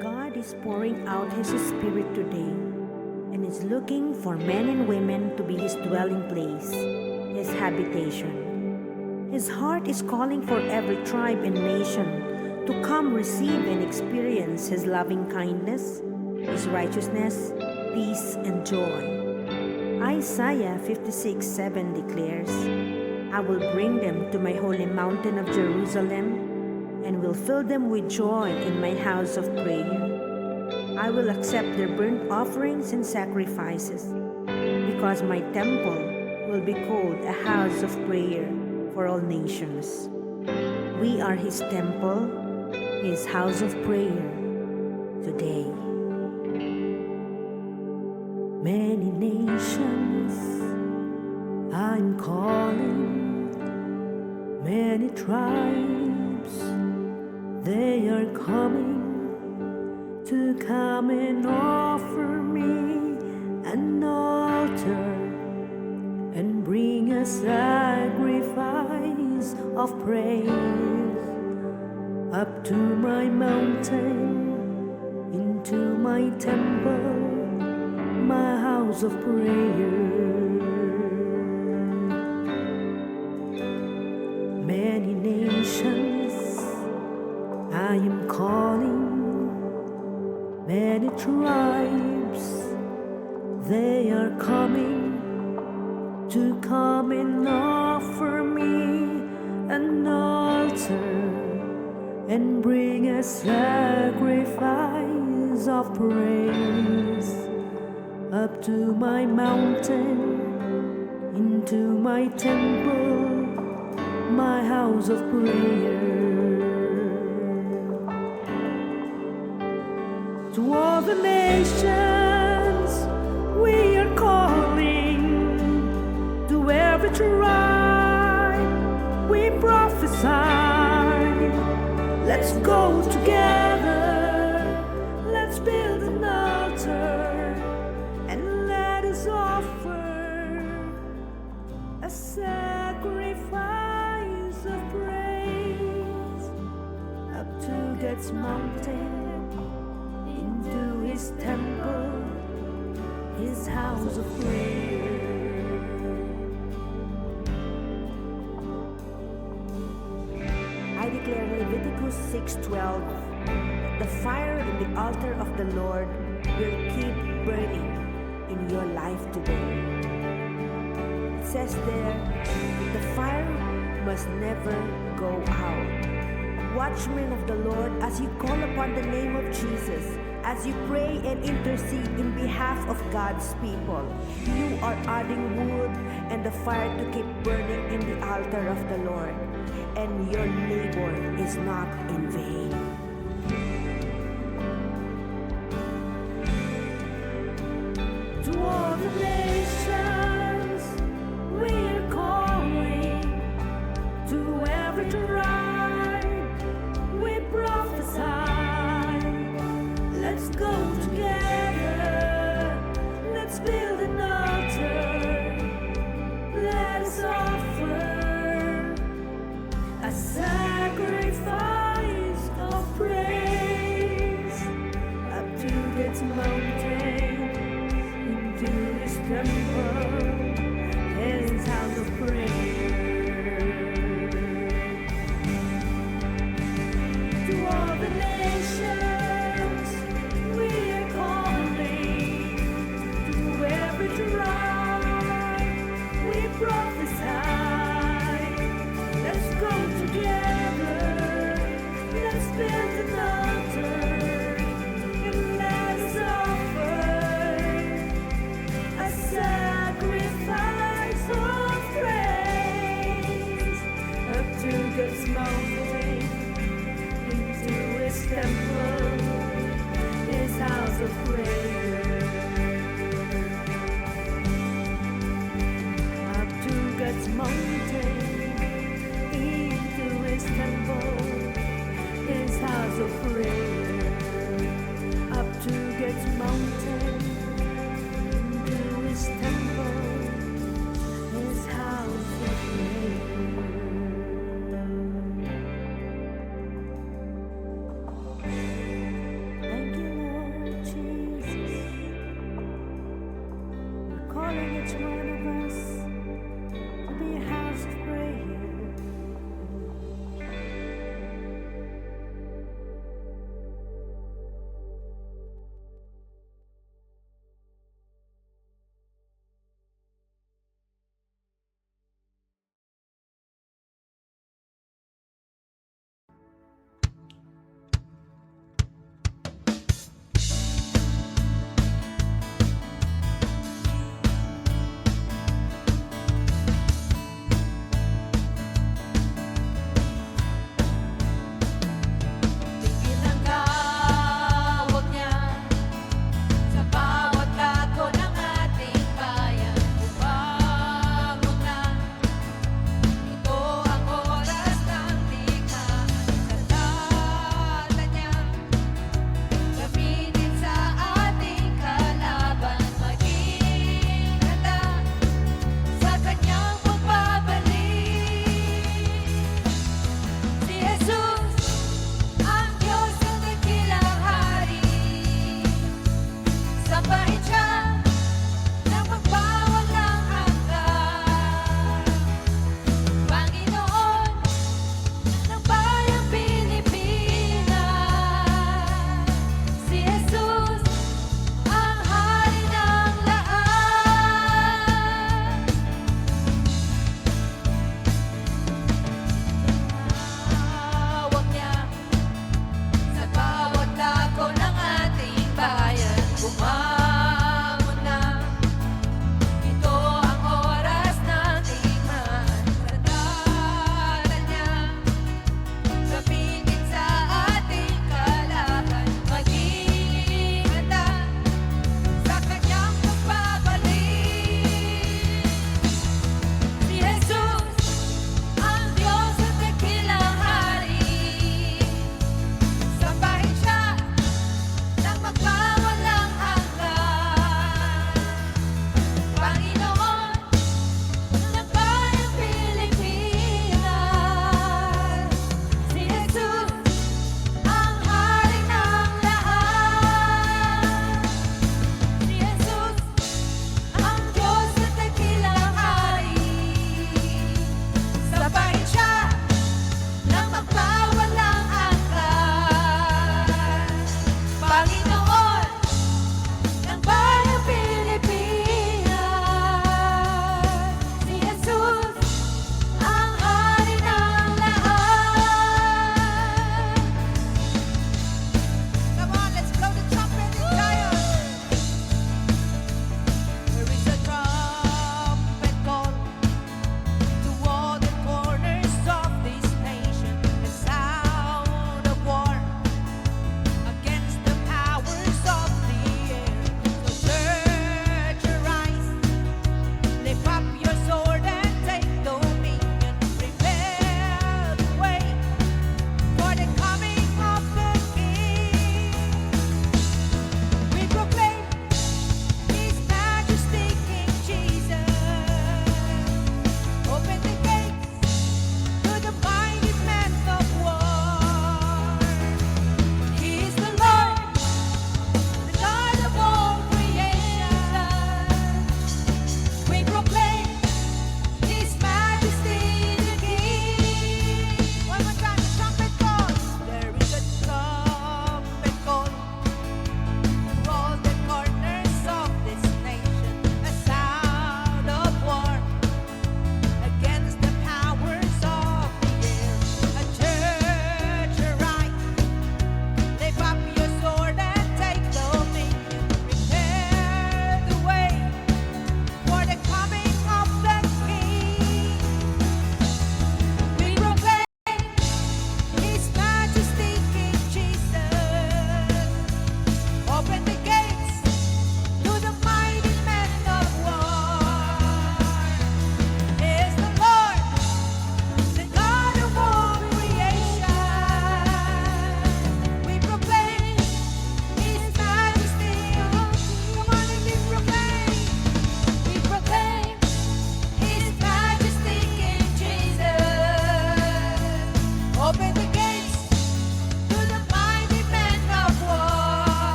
God is pouring out His Spirit today and is looking for men and women to be His dwelling place, His habitation. His heart is calling for every tribe and nation to come receive and experience His loving kindness, His righteousness, peace, and joy. Isaiah 56:7 declares, I will bring them to my holy mountain of Jerusalem and will fill them with joy in my house of prayer. I will accept their burnt offerings and sacrifices, because my temple will be called a house of prayer for all nations. We are His temple, His house of prayer today. Many nations I'm calling, many tribes, they are coming to come and offer me an altar and bring a sacrifice of praise up to my mountain, into my temple, my house of prayer. Many nations I am calling, many tribes, they are coming to come and offer me an altar and bring a sacrifice of praise up to my mountain, into my temple, my house of prayer. To all the nations we are calling, to every tribe we prophesy. Let's go together, let's build an altar, and let us offer a sacrifice of praise up to God's mountain, into His temple, His house of prayer. I declare Leviticus 6:12, the fire in the altar of the Lord will keep burning in your life today. It says there, the fire must never go out. Watchmen of the Lord, as you call upon the name of Jesus, as you pray and intercede in behalf of God's people, you are adding wood and the fire to keep burning in the altar of the Lord, and your labor is not in vain. To all the nations we are calling, to every tribe we prophesy. Let's go together, let's build an altar, let us offer a sacrifice of praise up to God's mountain, into His temple, His house of prayer. To all the nations we are calling, to every tribe we prophesy. Let's go together, let's build an altar, and let us offer a sacrifice of praise up to God's mountain, into His temple, His house of prayer. Up to God's mountain, into His temple, His house of prayer. Up to God's mountain, into His temple, His house of prayer. Thank you,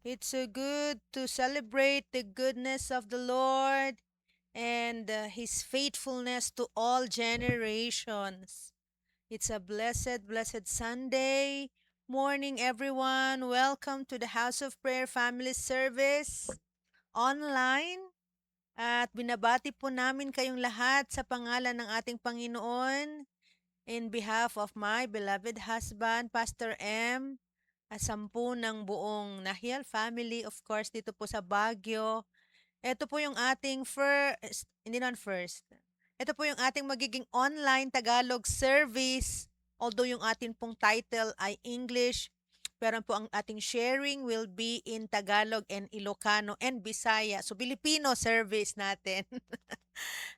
It's so good to celebrate the goodness of the Lord and His faithfulness to all generations. It's a blessed Sunday morning, everyone. Welcome to the House of Prayer Family Service online. At binabati po namin kayong lahat sa pangalan ng ating Panginoon. In behalf of my beloved husband, Pastor M, sampu ng buong Nahiel family, of course, dito po sa Baguio. Ito po yung ating hindi naman first. Ito po yung ating magiging online Tagalog service. Although yung ating pong title ay English, pero po ang ating sharing will be in Tagalog and Ilocano and Bisaya. So, Filipino service natin.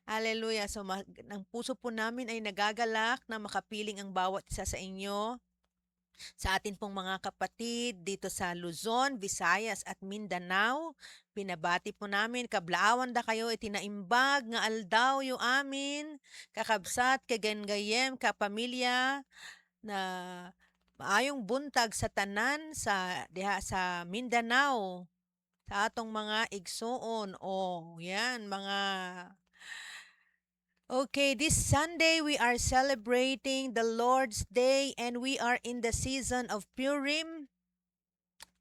Hallelujah. So, ang puso po namin ay nagagalak na makapiling ang bawat isa sa inyo, sa atin pong mga kapatid dito sa Luzon, Visayas at Mindanao. Pinabati po namin, kablaawan da kayo, itinaimbag nga aldaw yung amin, kakabsat, kagengayem, kapamilya, na maayong buntag sa tanan sa diha sa Mindanao, sa atong mga igsoon. Yan, mga Okay, this Sunday we are celebrating the Lord's Day and we are in the season of Purim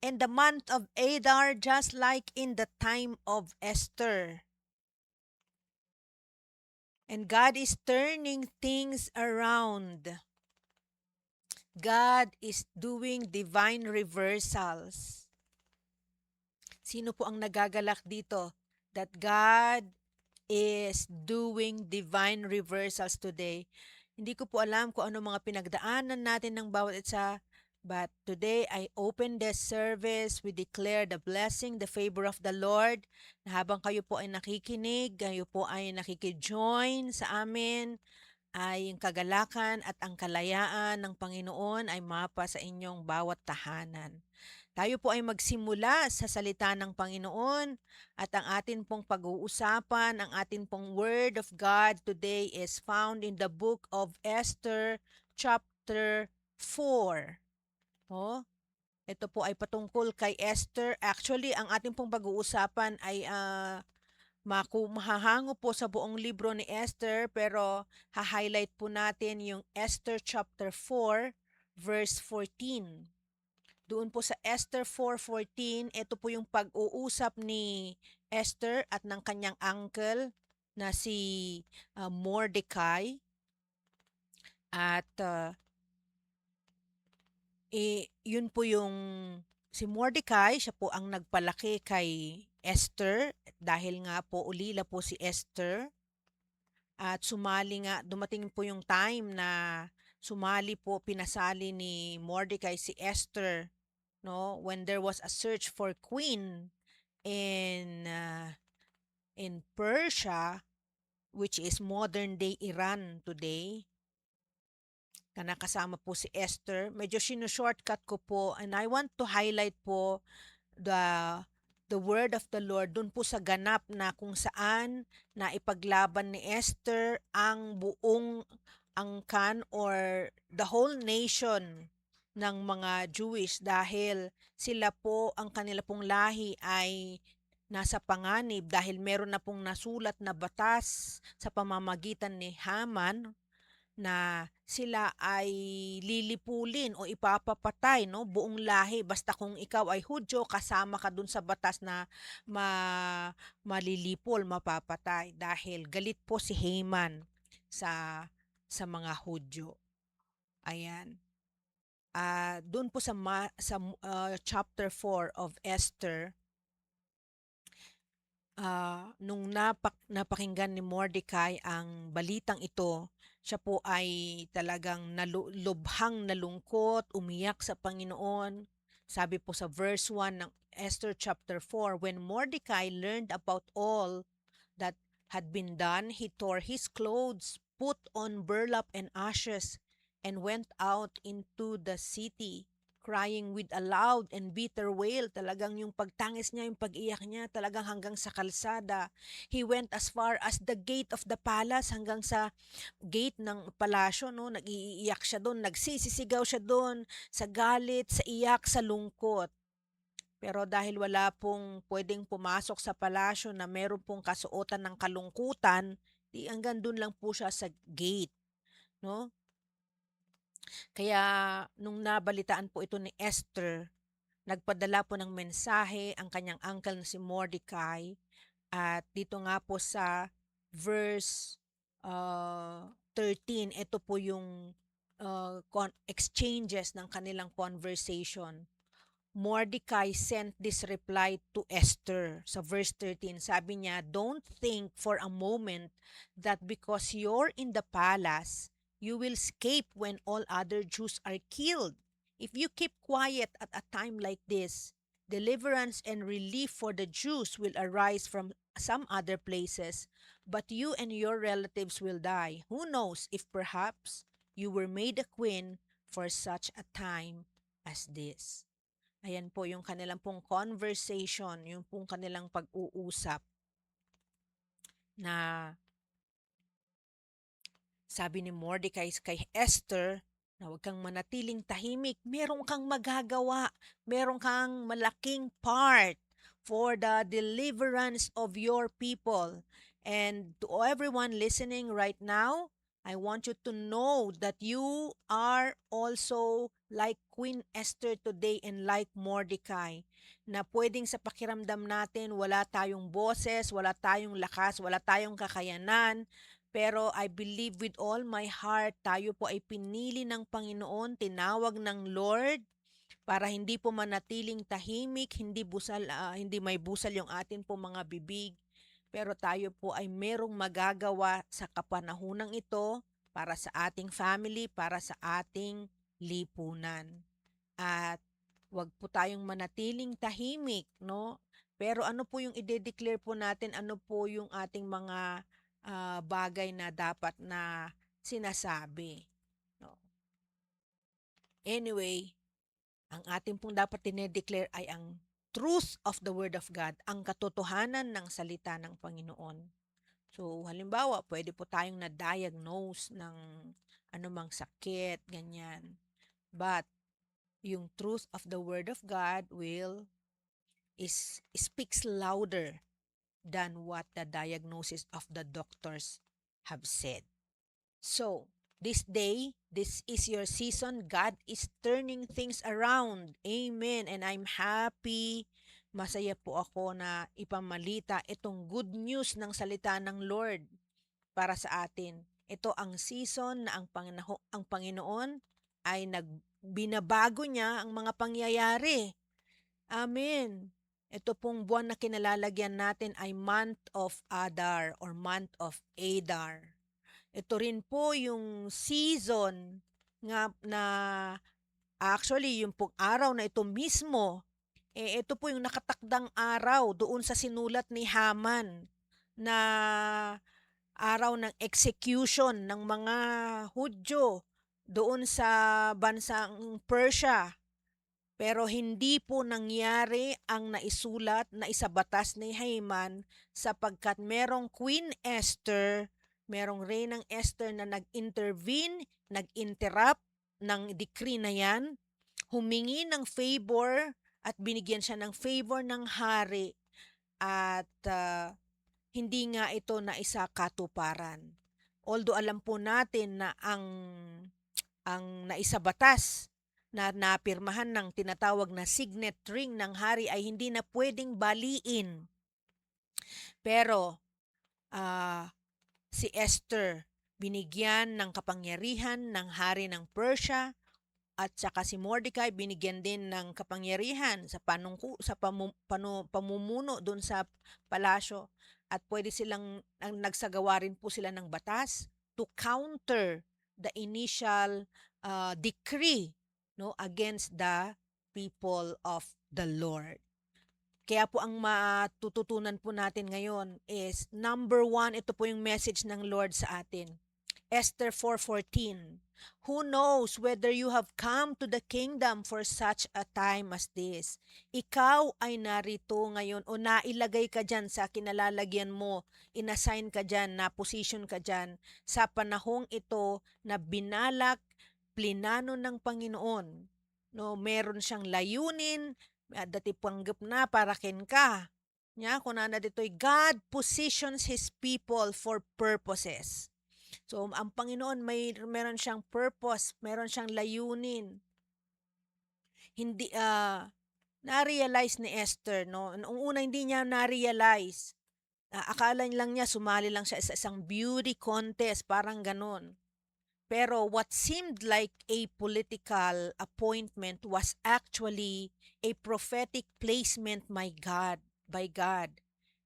and the month of Adar, just like in the time of Esther. And God is turning things around. God is doing divine reversals. Sino po ang nagagalak dito? That God is doing divine reversals today. Hindi ko po alam kung ano mga pinagdaanan natin ng bawat isa, but today I open this service. We declare the blessing, the favor of the Lord. Na habang kayo po ay nakikinig, kayo po ay nakikijoin sa amin, ay ang kagalakan at ang kalayaan ng Panginoon ay mapa sa inyong bawat tahanan. Tayo po ay magsimula sa salita ng Panginoon at ang atin pong pag-uusapan, ang atin pong Word of God today is found in the book of Esther chapter 4. Oh, ito po ay patungkol kay Esther. Actually, ang ating pong pag-uusapan ay mahahango po sa buong libro ni Esther, pero ha-highlight po natin yung Esther chapter 4 verse 14. Doon po sa Esther 4:14, ito po yung pag-uusap ni Esther at ng kanyang uncle na si Mordecai. At yun po yung si Mordecai, siya po ang nagpalaki kay Esther dahil nga po ulila po si Esther. At sumali nga, dumating po yung time na sumali po, pinasali ni Mordecai si Esther, no, when there was a search for queen in Persia, which is modern day Iran today. Kasama po si Esther. Medyo shortcut ko po, and I want to highlight po the word of the Lord dun po sa ganap na kung saan na ipaglaban ni Esther ang buong angkan or the whole nation ng mga Jewish, dahil sila po, ang kanila pong lahi ay nasa panganib dahil meron na pong nasulat na batas sa pamamagitan ni Haman na sila ay lilipulin o ipapapatay, no, buong lahi basta kung ikaw ay Hudyo, kasama ka dun sa batas na malilipol, mapapatay, dahil galit po si Haman sa mga Hudyo. Ayan. Doon po sa chapter 4 of Esther, nung napakinggan ni Mordecai ang balitang ito, siya po ay talagang lubhang nalungkot, umiyak sa Panginoon. Sabi po sa verse 1 ng Esther chapter 4, when Mordecai learned about all that had been done, he tore his clothes, put on burlap and ashes, and went out into the city, crying with a loud and bitter wail. Talagang yung pagtangis niya, yung pag-iyak niya, talagang hanggang sa kalsada. He went as far as the gate of the palace, hanggang sa gate ng palasyo, no? Nag-iiyak siya doon, nagsisisigaw siya doon, sa galit, sa iyak, sa lungkot. Pero dahil wala pong pwedeng pumasok sa palasyo na meron pong kasuotan ng kalungkutan, di hanggang dun lang po siya sa gate, no? Kaya nung nabalitaan po ito ni Esther, nagpadala po ng mensahe ang kanyang uncle na si Mordecai. At dito nga po sa verse 13, ito po yung exchanges ng kanilang conversation. Mordecai sent this reply to Esther. Sa verse 13, sabi niya, "Don't think for a moment that because you're in the palace, you will escape when all other Jews are killed. If you keep quiet at a time like this, deliverance and relief for the Jews will arise from some other places, but you and your relatives will die. Who knows if perhaps you were made a queen for such a time as this." Ayan po yung kanilang pong conversation, yung pong kanilang pag-uusap na sabi ni Mordecai kay Esther na huwag kang manatiling tahimik, meron kang magagawa, meron kang malaking part for the deliverance of your people. And to everyone listening right now, I want you to know that you are also like Queen Esther today and like Mordecai, na pwedeng sa pakiramdam natin wala tayong boses, wala tayong lakas, wala tayong kakayanan, pero I believe with all my heart, tayo po ay pinili ng Panginoon, tinawag ng Lord para hindi po manatiling tahimik, hindi may busal yung atin po mga bibig, pero tayo po ay merong magagawa sa kapanahunang ito para sa ating family, para sa ating lipunan. At wag po tayong manatiling tahimik, no? Pero ano po yung ide-declare po natin, ano po yung ating mga bagay na dapat na sinasabi, no? Anyway, ang ating pong dapat dinedeclare ay ang truth of the Word of God, ang katotohanan ng salita ng Panginoon. So, halimbawa, pwede po tayong na-diagnose ng anumang sakit, ganyan. But, yung truth of the Word of God speaks louder than what the diagnosis of the doctors have said. So, this day, this is your season. God is turning things around. Amen. And I'm happy. Masaya po ako na ipamalita itong good news ng salita ng Lord para sa atin. Ito ang season na ang Panginoon ay binabago niya ang mga pangyayari. Amen. Ito pong buwan na kinalalagyan natin ay month of Adar or month of Adar. Ito rin po yung season nga na actually yung pong araw na ito mismo, ito po yung nakatakdang araw doon sa sinulat ni Haman na araw ng execution ng mga Hudyo doon sa bansang Persia. Pero hindi po nangyari ang naisulat na isabatas ni Haman sapagkat merong Queen Esther, merong Reynang Esther na nag-intervene, nag-interrupt ng decree na yan, humingi ng favor at binigyan siya ng favor ng hari at hindi nga ito na isa katuparan. Although alam po natin na ang naisabatas na napirmahan ng tinatawag na signet ring ng hari ay hindi na pwedeng baliin. Pero si Esther binigyan ng kapangyarihan ng hari ng Persia at saka si Mordecai binigyan din ng kapangyarihan sa pamumuno doon sa palasyo at pwede silang nagsagawa rin po sila ng batas to counter the initial decree, no, against the people of the Lord. Kaya po ang matututunan po natin ngayon is number 1, ito po yung message ng Lord sa atin. Esther 4:14. Who knows whether you have come to the kingdom for such a time as this? Ikaw ay narito ngayon o nailagay ka dyan sa kinalalagyan mo, inassign ka dyan, na position ka dyan sa panahong ito na binalak, plinano ng Panginoon. No, meron siyang layunin Dati panggap na para ken ka. Nya kunana ditoy God positions His people for purposes. So ang Panginoon meron siyang purpose, meron siyang layunin. Hindi na-realize ni Esther, no? Noong una hindi niya na-realize. Akala lang niya sumali lang siya sa isang beauty contest, parang ganon. Pero what seemed like a political appointment was actually a prophetic placement, by God.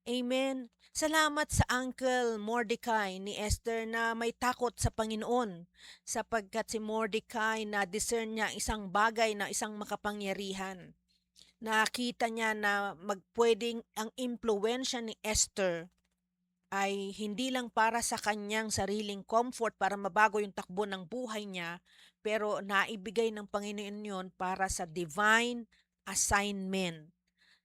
Amen. Salamat sa Uncle Mordecai ni Esther na may takot sa Panginoon sapagkat si Mordecai na discern niya isang bagay na isang makapangyarihan. Nakita niya na magpwedeng ang impluensya ni Esther ay hindi lang para sa kanyang sariling comfort para mabago yung takbo ng buhay niya, pero naibigay ng Panginoon yon para sa divine assignment.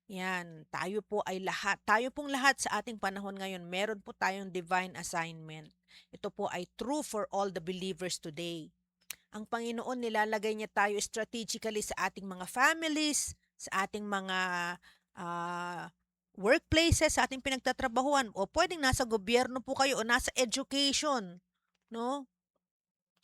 Yan, tayo pong lahat sa ating panahon ngayon, meron po tayong divine assignment. Ito po ay true for all the believers today. Ang Panginoon nilalagay niya tayo strategically sa ating mga families, sa ating mga workplaces, sa ating pinagtatrabahuan, o pwedeng nasa gobyerno po kayo o nasa education, no?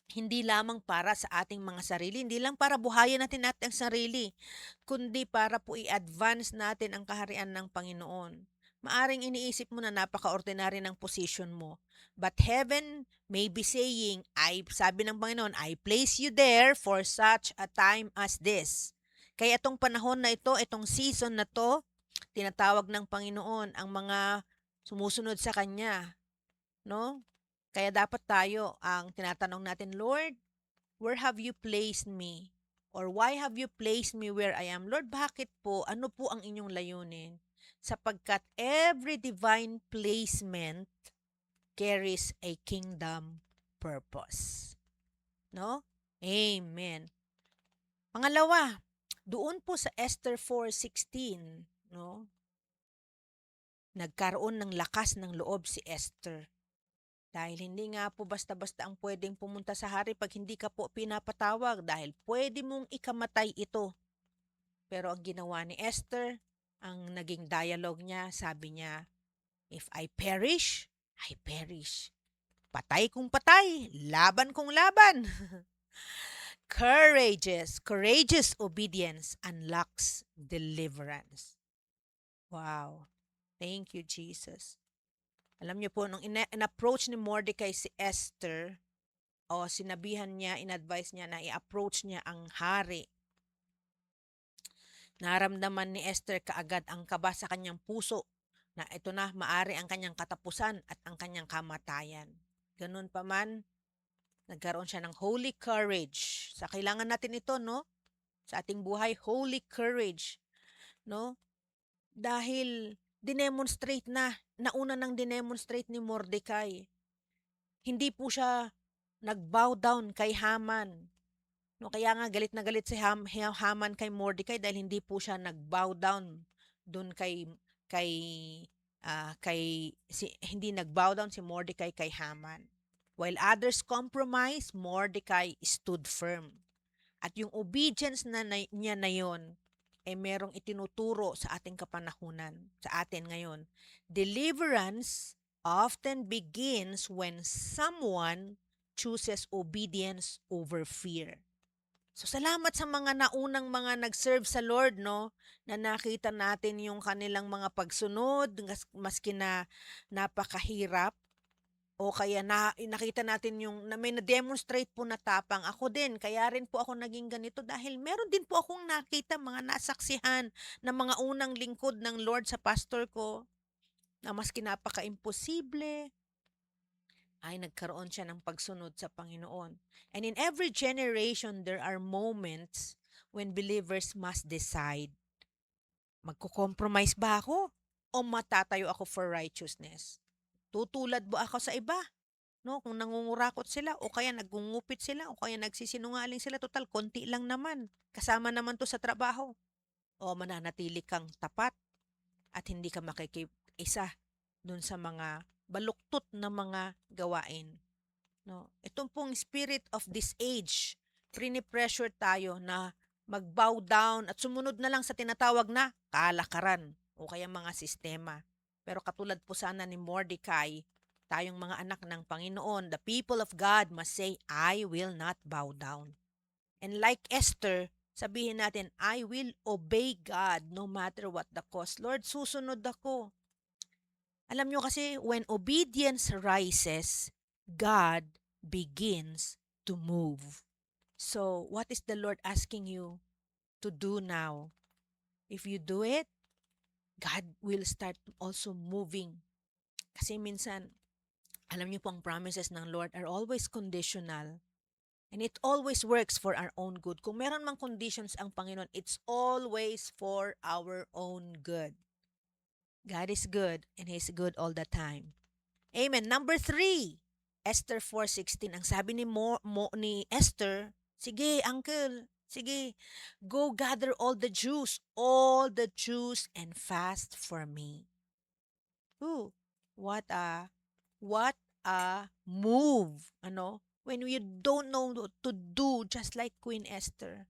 Hindi lamang para sa ating mga sarili, hindi lang para buhayin natin ang sarili, kundi para po i-advance natin ang kaharian ng Panginoon. Maaring iniisip mo na napaka-ordinary ng position mo. But heaven may be saying, sabi ng Panginoon, I place you there for such a time as this. Kaya itong panahon na ito, itong season na to, tinatawag ng Panginoon ang mga sumusunod sa Kanya, no? Kaya dapat tayo ang tinatanong natin, Lord, where have you placed me? Or why have you placed me where I am? Lord, bakit po? Ano po ang inyong layunin? Sapagkat every divine placement carries a kingdom purpose. No? Amen. Pangalawa, doon po sa Esther 4:16, no? Nagkaroon ng lakas ng loob si Esther. Dahil hindi nga po basta-basta ang pwedeng pumunta sa hari pag hindi ka po pinapatawag dahil pwede mong ikamatay ito. Pero ang ginawa ni Esther, ang naging dialogue niya, sabi niya, if I perish, I perish. Patay kung patay, laban kung laban. Courageous obedience unlocks deliverance. Wow. Thank you, Jesus. Alam niyo po, nung in-approach ni Mordecai si Esther, o sinabihan niya, in-advise niya na i-approach niya ang hari, naramdaman ni Esther kaagad ang kaba sa kanyang puso na ito na maari ang kanyang katapusan at ang kanyang kamatayan. Ganun pa man, nagkaroon siya ng holy courage. Sa kailangan natin ito, no? Sa ating buhay, holy courage, no? Dahil dinemonstrate nauna nang dinemonstrate ni Mordecai. Hindi po siya nag-bow down kay Haman. No, kaya nga galit na galit si Haman kay Mordecai dahil hindi po siya nag-bow down doon hindi nag-bow down si Mordecai kay Haman. While others compromised, Mordecai stood firm. At yung obedience niya na yon, merong itinuturo sa ating kapanahunan, sa atin ngayon. Deliverance often begins when someone chooses obedience over fear. So salamat sa mga naunang mga nag-serve sa Lord, no? Na nakita natin yung kanilang mga pagsunod, maski na napakahirap, o kaya nakita natin yung na may na-demonstrate po na tapang. Ako din, kaya rin po ako naging ganito dahil meron din po akong nakita mga nasaksihan na mga unang lingkod ng Lord sa pastor ko na maski napaka-imposible, ay nagkaroon siya ng pagsunod sa Panginoon. And in every generation, there are moments when believers must decide, magko-compromise ba ako o matatayo ako for righteousness? Tutulad ba ako sa iba? No, kung nangungurakot sila o kaya nagungupit sila o kaya nagsisinungaling sila, total konti lang naman. Kasama naman to sa trabaho. O mananatili kang tapat at hindi ka makikisa dun sa mga baluktot na mga gawain. No, itong pong spirit of this age, pressure tayo na mag-bow down at sumunod na lang sa tinatawag na kalakaran o kaya mga sistema. Pero katulad po sana ni Mordecai, tayong mga anak ng Panginoon, the people of God must say, I will not bow down. And like Esther, sabihin natin, I will obey God no matter what the cost. Lord, susunod ako. Alam nyo kasi, when obedience rises, God begins to move. So, what is the Lord asking you to do now? If you do it, God will start also moving. Kasi minsan, alam niyo po ang promises ng Lord are always conditional. And it always works for our own good. Kung meron mang conditions ang Panginoon, it's always for our own good. God is good and He's good all the time. Amen. Number 3, Esther 4:16. Ang sabi ni Esther, sige, uncle, sige, go gather all the Jews, and fast for me. Ooh, what a move, ano? When you don't know what to do, just like Queen Esther,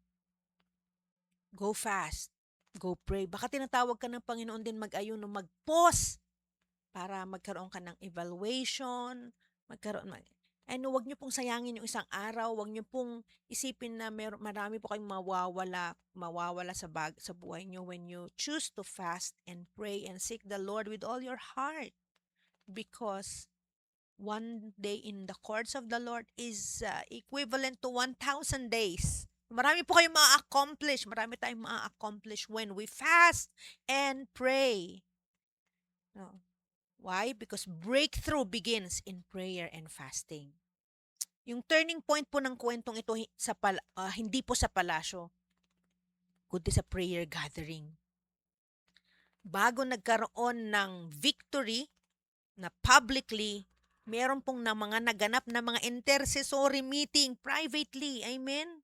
go fast, go pray. Baka tinatawag ka ng Panginoon din mag-ayuno, mag-pause para magkaroon ka ng evaluation, and huwag niyo pong sayangin yung isang araw, huwag niyo pong isipin na marami po kayong mawawala sa buhay niyo when you choose to fast and pray and seek the Lord with all your heart. Because one day in the courts of the Lord is equivalent to 1,000 days. Marami po kayong ma-accomplish. Marami tayong ma-accomplish when we fast and pray. No. Why? Because breakthrough begins in prayer and fasting. Yung turning point po ng kwentong ito hindi po sa palasyo, kundi sa prayer gathering. Bago nagkaroon ng victory na publicly, meron pong mga naganap na mga intercessory meeting privately. Amen?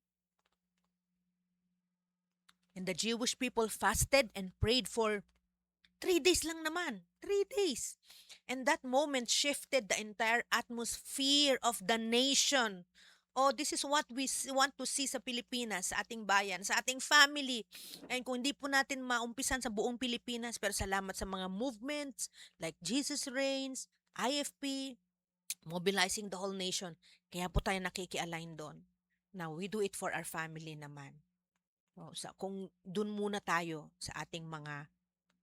And the Jewish people fasted and prayed for 3 days lang naman. 3 days. And that moment shifted the entire atmosphere of the nation. Oh, this is what we want to see sa Pilipinas, sa ating bayan, sa ating family. And kung hindi po natin maumpisan sa buong Pilipinas, pero salamat sa mga movements like Jesus Reigns, IFP, mobilizing the whole nation. Kaya po tayo nakiki-align doon. Now, we do it for our family naman. Kung doon muna tayo sa ating mga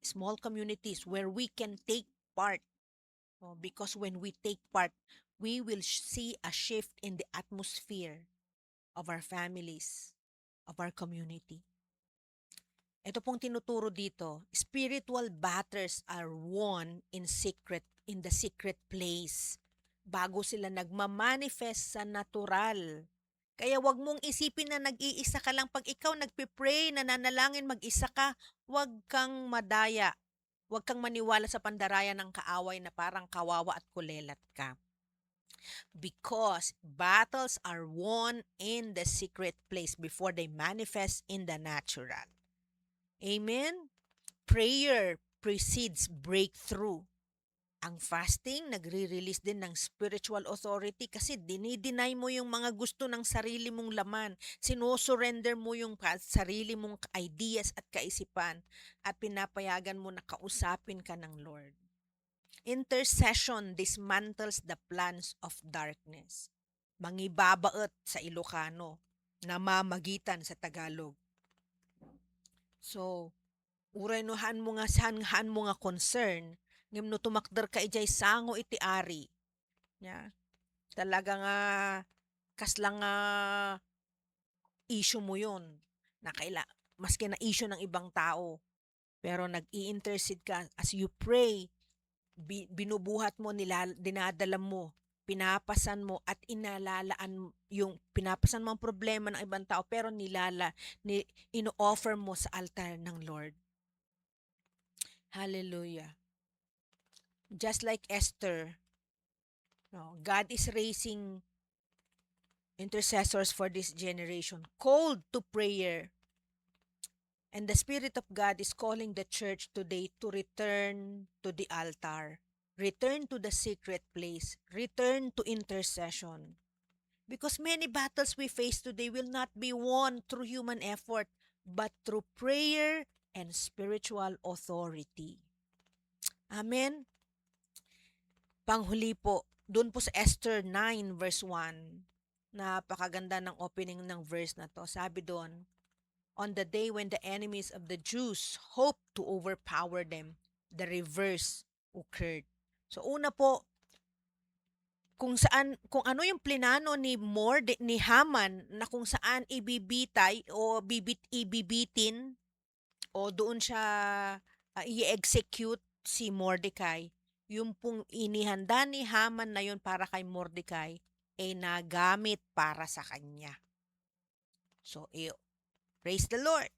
small communities where we can take part. Because when we take part, we will see a shift in the atmosphere of our families, of our community. Ito pong tinuturo dito, spiritual battles are won in the secret place, bago sila nagmamanifest sa natural. Kaya wag mong isipin na nag-iisa ka lang. Pag ikaw nagpipray, nananalangin, mag-isa ka, wag kang madaya. Wag kang maniwala sa pandaraya ng kaaway na parang kawawa at kulelat ka. Because battles are won in the secret place before they manifest in the natural. Amen? Prayer precedes breakthrough. Ang fasting, nagre-release din ng spiritual authority kasi dinideny mo yung mga gusto ng sarili mong laman. Sinusurrender mo yung sarili mong ideas at kaisipan at pinapayagan mo na kausapin ka ng Lord. Intercession dismantles the plans of darkness. Mangibabaot sa Ilocano, namamagitan sa Tagalog. So, uraynuhan mo nga sanhan mo nga concern, ngem no tumakder ka ijay sango iti ari. Ya. Talaga nga kaslang nga issue mo yun. Maski na issue ng ibang tao. Pero nag-i-intercede ka as you pray, binubuhat mo, dinadala mo, pinapasan mo at inalalaan pinapasan mo ang problema ng ibang tao pero ino-offer mo sa altar ng Lord. Hallelujah. Just like Esther, God is raising intercessors for this generation, called to prayer. And the Spirit of God is calling the church today to return to the altar, return to the secret place, return to intercession. Because many battles we face today will not be won through human effort, but through prayer and spiritual authority. Amen? Panghuli po, doon po sa Esther 9 verse 1, napakaganda ng opening ng verse na to. Sabi doon, on the day when the enemies of the Jews hoped to overpower them, the reverse occurred. So una po, kung ano yung plinano ni Haman na kung saan ibibitay o ibibitin o doon siya i-execute si Mordecai, yung pong inihanda ni Haman na yun para kay Mordecai ay nagamit para sa kanya. So, praise the Lord.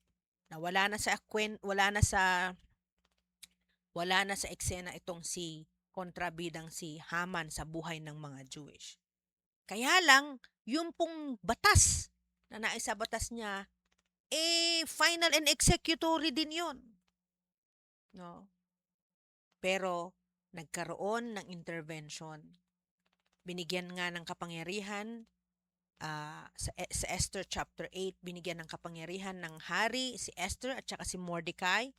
Na wala na sa eksena itong si kontrabidang si Haman sa buhay ng mga Jewish. Kaya lang, yung pong batas na naisabatas niya, final and executory din yun. No? Pero, nagkaroon ng intervention. Binigyan nga ng kapangyarihan, sa Esther chapter 8, binigyan ng kapangyarihan ng hari, si Esther at saka si Mordecai,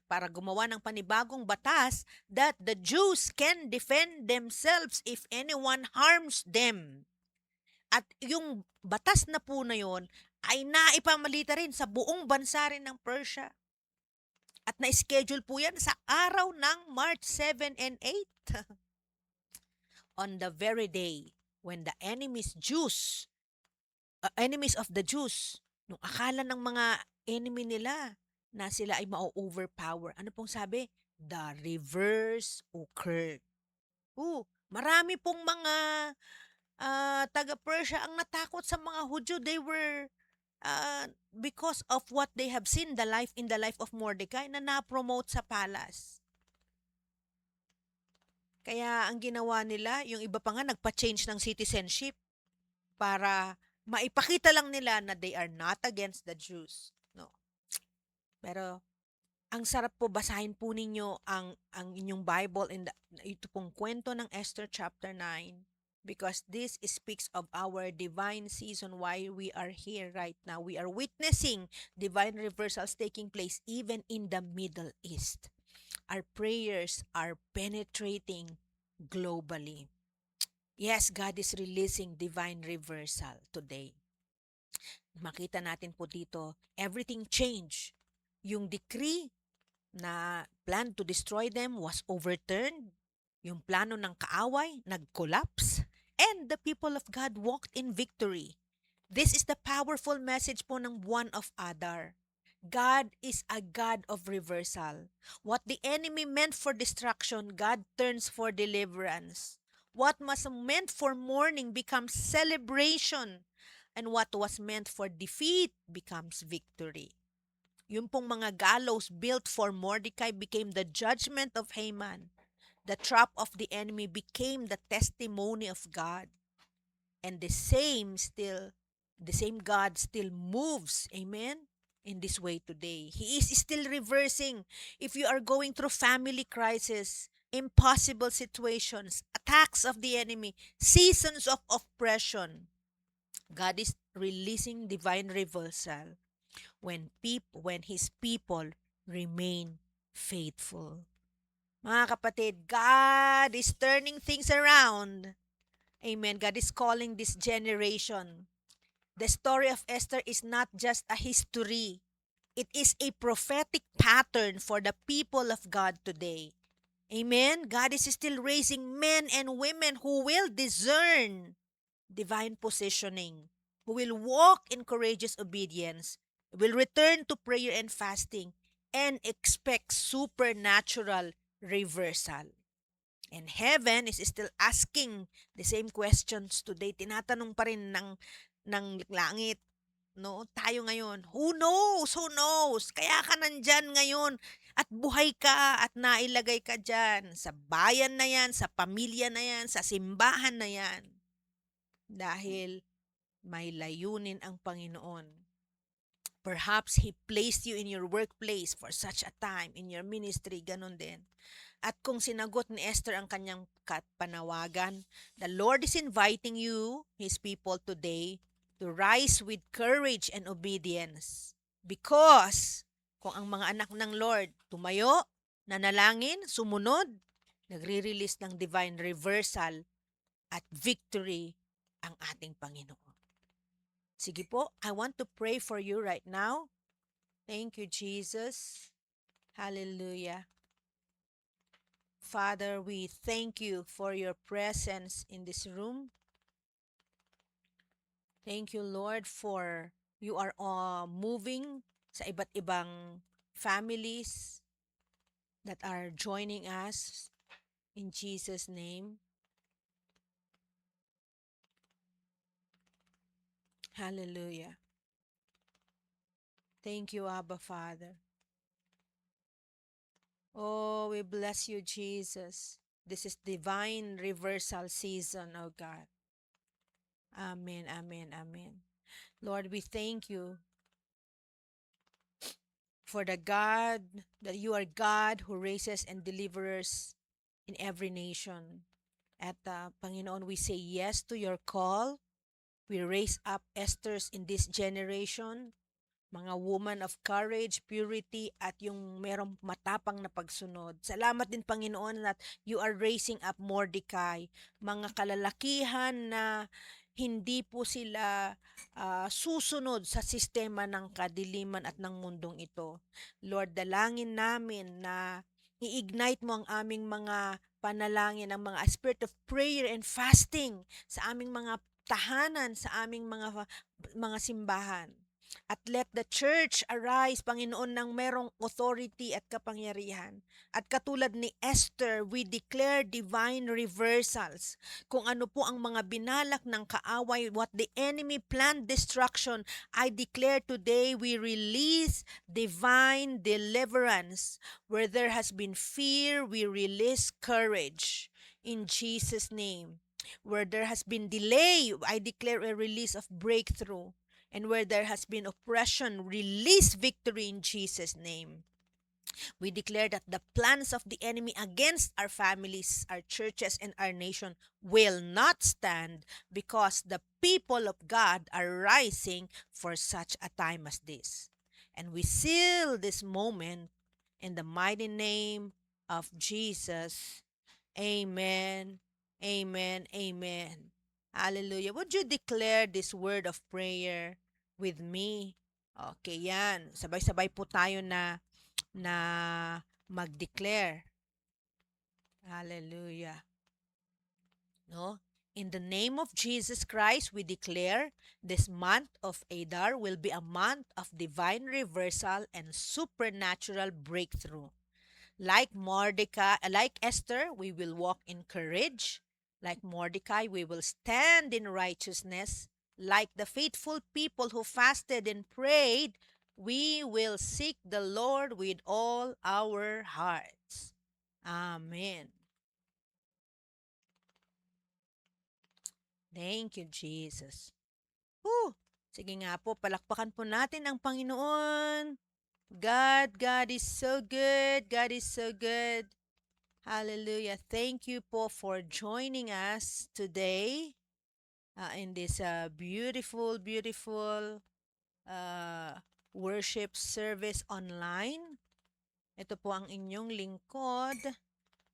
para gumawa ng panibagong batas that the Jews can defend themselves if anyone harms them. At yung batas na po na yun ay naipamalita rin sa buong bansa rin ng Persia. At na-schedule po yan sa araw ng March 7 and 8. On the very day when the enemies of the Jews, nung akala ng mga enemy nila na sila ay ma-overpower. Ano pong sabi? The reverse occurred. Marami pong mga taga-Persia ang natakot sa mga Hudyo. They were, because of what they have seen in the life of Mordecai na na-promote sa palace. Kaya ang ginawa nila, yung iba pa nga nagpa-change ng citizenship para maipakita lang nila na they are not against the Jews. No. Pero ang sarap po basahin po ninyo ang inyong Bible ito pong kwento ng Esther chapter 9, because this speaks of our divine season why we are here right now. We are witnessing divine reversals taking place even in the Middle East. Our prayers are penetrating globally. Yes, God is releasing divine reversal today. Makita natin po dito, everything changed. Yung decree na plan to destroy them was overturned. Yung plano ng kaaway nag-collapse. And the people of God walked in victory. This is the powerful message po ng buwan of Adar. God is a God of reversal. What the enemy meant for destruction, God turns for deliverance. What was meant for mourning becomes celebration. And what was meant for defeat becomes victory. Yung pong mga gallows built for Mordecai became the judgment of Haman. The trap of the enemy became the testimony of God. And the same God still moves, amen, in this way today. He is still reversing. If you are going through family crisis, impossible situations, attacks of the enemy, seasons of oppression, God is releasing divine reversal when His people remain faithful. Mga kapatid, God is turning things around. Amen. God is calling this generation. The story of Esther is not just a history. It is a prophetic pattern for the people of God today. Amen. God is still raising men and women who will discern divine positioning, who will walk in courageous obedience, will return to prayer and fasting, and expect supernatural reversal. And heaven is still asking the same questions today. Tinatanong pa rin ng langit, no? Tayo ngayon, who knows? Who knows? Kaya ka nandyan ngayon at buhay ka at nailagay ka dyan sa bayan na yan, sa pamilya na yan, sa simbahan na yan. Dahil may layunin ang Panginoon. Perhaps He placed you in your workplace for such a time, in your ministry, ganun din. At kung sinagot ni Esther ang kanyang panawagan, the Lord is inviting you, His people today, to rise with courage and obedience. Because kung ang mga anak ng Lord tumayo, nanalangin, sumunod, nagre-release ng divine reversal at victory ang ating Panginoon. Sige po, I want to pray for you right now. Thank you, Jesus. Hallelujah. Father, we thank you for your presence in this room. Thank you, Lord, for you are moving sa iba't ibang families that are joining us in Jesus' name. Hallelujah. Thank you, Abba Father. Oh, we bless you, Jesus. This is divine reversal season, oh God. Amen, amen, amen. Lord, we thank you for the God that you are God who raises and delivers in every nation. At Panginoon, we say yes to your call. We raise up Esthers in this generation, mga woman of courage, purity, at yung merong matapang na pagsunod. Salamat din, Panginoon, that you are raising up Mordecai, mga kalalakihan na hindi po sila susunod sa sistema ng kadiliman at ng mundong ito. Lord, dalangin namin na i-ignite mo ang aming mga panalangin, ang mga spirit of prayer and fasting sa aming mga tahanan, sa aming mga simbahan. At let the church arise, Panginoon, ng merong authority at kapangyarihan. At katulad ni Esther, we declare divine reversals. Kung ano po ang mga binalak ng kaaway, what the enemy planned destruction, I declare today we release divine deliverance. Where there has been fear, we release courage. In Jesus' name. Where there has been delay, I declare a release of breakthrough. And where there has been oppression, release victory in Jesus' name. We declare that the plans of the enemy against our families, our churches, and our nation will not stand because the people of God are rising for such a time as this. And we seal this moment in the mighty name of Jesus. Amen. Amen. Amen. Hallelujah. Would you declare this word of prayer with me? Okay, yan. Sabay-sabay po tayo na mag-declare. Hallelujah. No? In the name of Jesus Christ, we declare this month of Adar will be a month of divine reversal and supernatural breakthrough. Like Mordecai, like Esther, we will walk in courage. Like Mordecai, we will stand in righteousness. Like the faithful people who fasted and prayed, we will seek the Lord with all our hearts. Amen. Thank you, Jesus. Whew. Sige nga po, palakpakan po natin ang Panginoon. God is so good. God is so good. Hallelujah. Thank you po for joining us today in this beautiful, beautiful worship service online. Ito po ang inyong lingkod,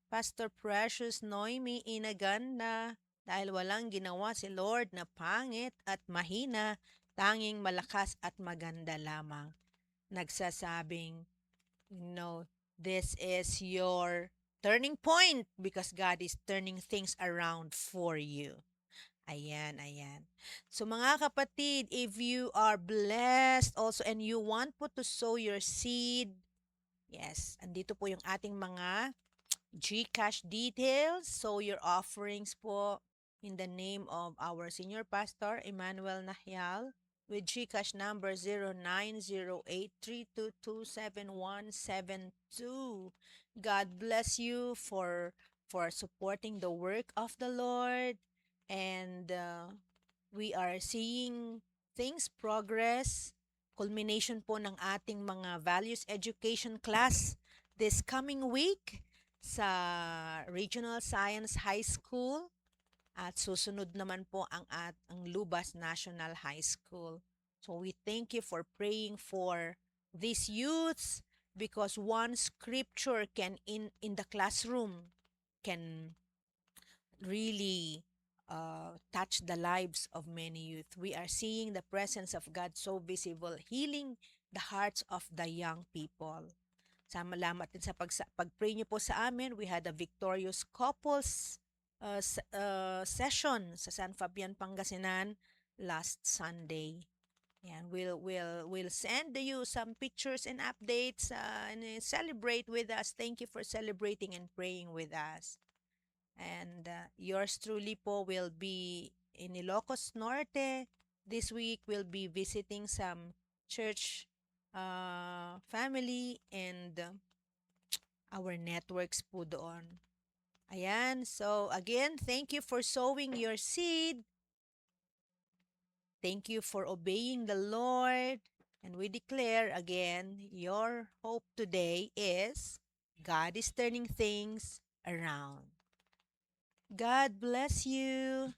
Pastor Precious Noemi Inaganda. Dahil walang ginawa si Lord na pangit at mahina, tanging malakas at maganda lamang. Nagsasabing, this is your turning point because God is turning things around for you. Ayan, ayan. So mga kapatid, if you are blessed also and you want po to sow your seed, yes, andito po yung ating mga GCash details. Sow your offerings po in the name of our Senior Pastor, Emmanuel Nahyal, with GCash number 0908-322-7172. God bless you for supporting the work of the Lord. And we are seeing things progress, culmination po ng ating mga values education class this coming week sa Regional Science High School at susunod naman po ang Lubas National High School. So we thank you for praying for these youths, because one scripture can in the classroom can really touch the lives of many youth. We are seeing the presence of God so visible, healing the hearts of the young people. Salamat din sa pag-pray niyo po sa amin. We had a victorious couples session sa San Fabian, Pangasinan last Sunday. Yan, we'll send you some pictures and updates and celebrate with us. Thank you for celebrating and praying with us. And yours truly po will be in Ilocos Norte. This week we'll be visiting some church family and our networks po doon. Ayan, so again, thank you for sowing your seed. Thank you for obeying the Lord. And we declare again, your hope today is God is turning things around. God bless you.